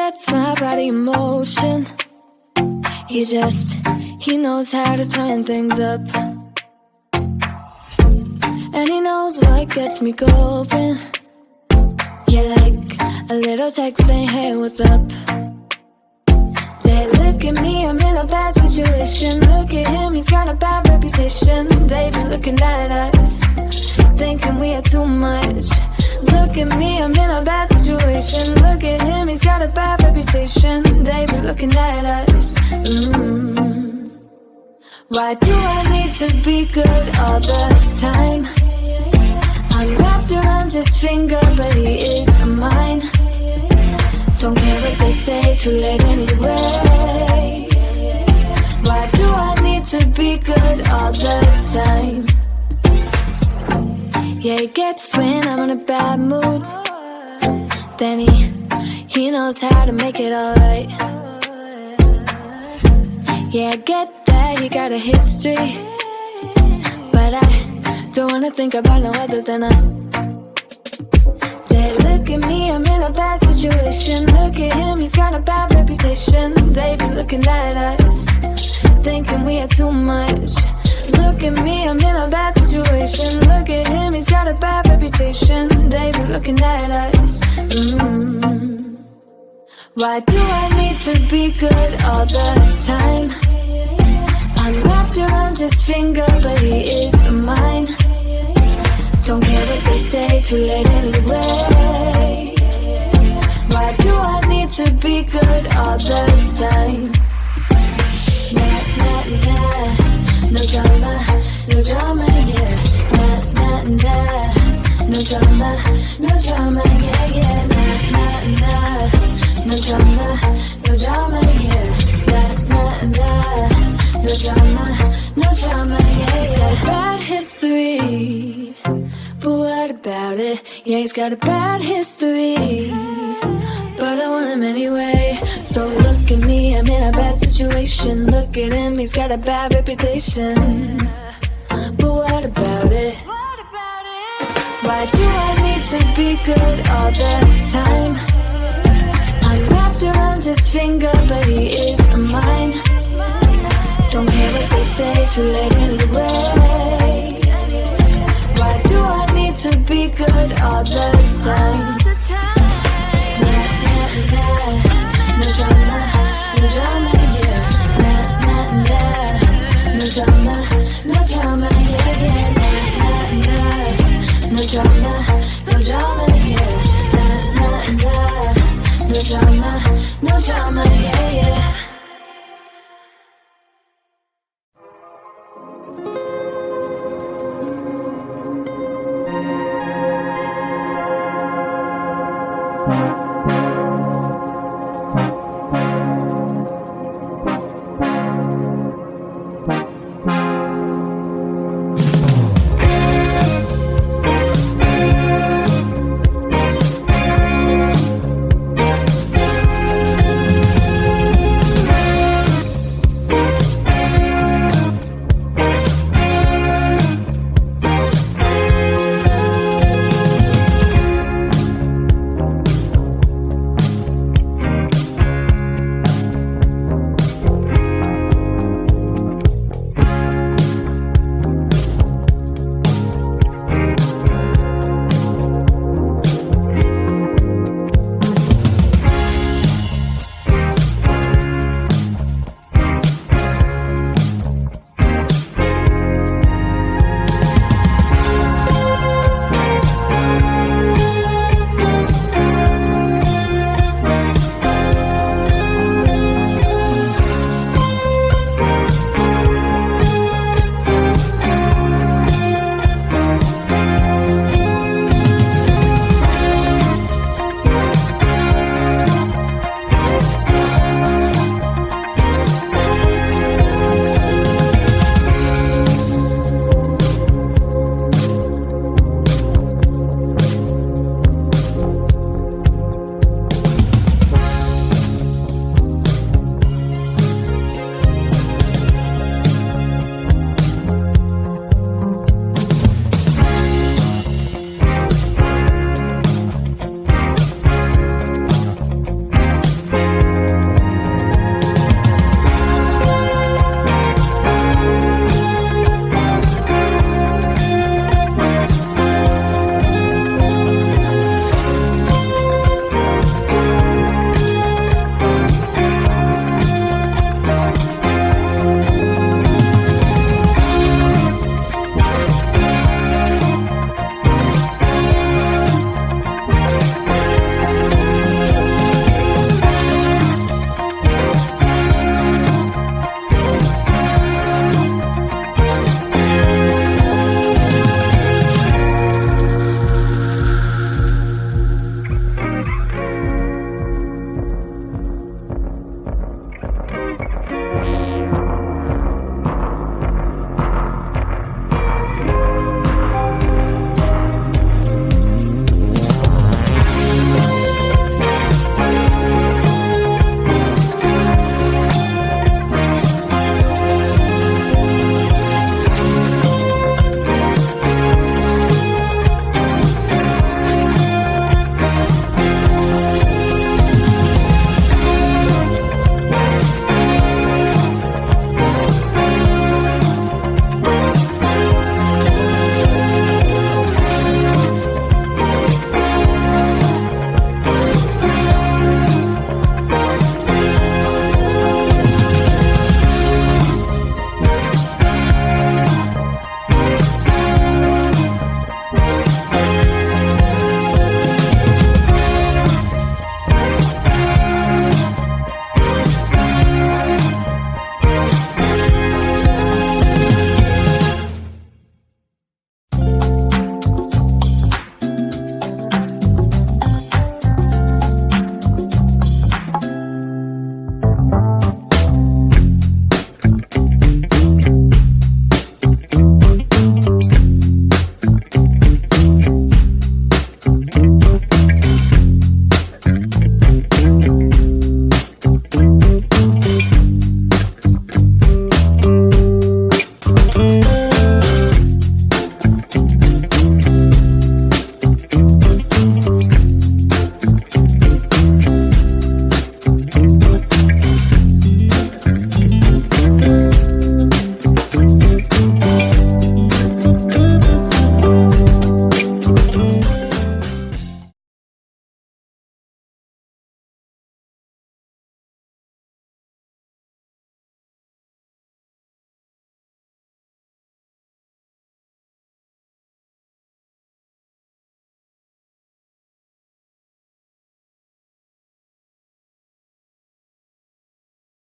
sets my body in motion. He knows how to turn things up. And he knows what gets me going. Yeah, like a little text saying, hey, what's up? They look at me, I'm in a bad situation. Look at him, he's got a bad reputation. They be looking at us, thinking we are too much. Look at me, I'm in a bad situation. Look at him, he's got a bad reputation. They be looking at us. Why do I need to be good all the time? I'm wrapped around his finger, but he is mine. Don't care what they say, too late anyway. Why do I need to be good all the time? Yeah, he gets when I'm in a bad mood. Then he knows how to make it alright. Yeah, I get that he got a history, but I don't wanna think about no other than us. They look at me, I'm in a bad situation. Look at him, he's got a bad reputation. They be looking at us, thinking we are too much. Look at me, I'm in a bad situation. Look at him, he's got a bad reputation. They be looking at us. Why do I need to be good all the time? I'm wrapped around his finger, but he is mine. Don't care what they say, too late anyway. Why do I need to be good all the time? Nah, nah, nah. No drama, yeah. Nah, nah, nah. No drama, yeah. Nah, nah, nah. No drama, yeah. Nah, nah, nah. No drama, yeah. He's got a bad history, but what about it? Yeah, he's got a bad history, but I want him anyway. So look at me, I'm in a bad situation. Look at him, he's got a bad reputation, but what about it? Why do I need to be good all the time? I'm wrapped around his finger, but he is mine. Don't care what they say, too late anyway. Why do I need to be good all the time? Nah, nah, nah. No drama, yeah. Nah, nah, nah. No drama, yeah. Nah, nah, nah. No drama, yeah. Nah, nah, nah. No drama, yeah.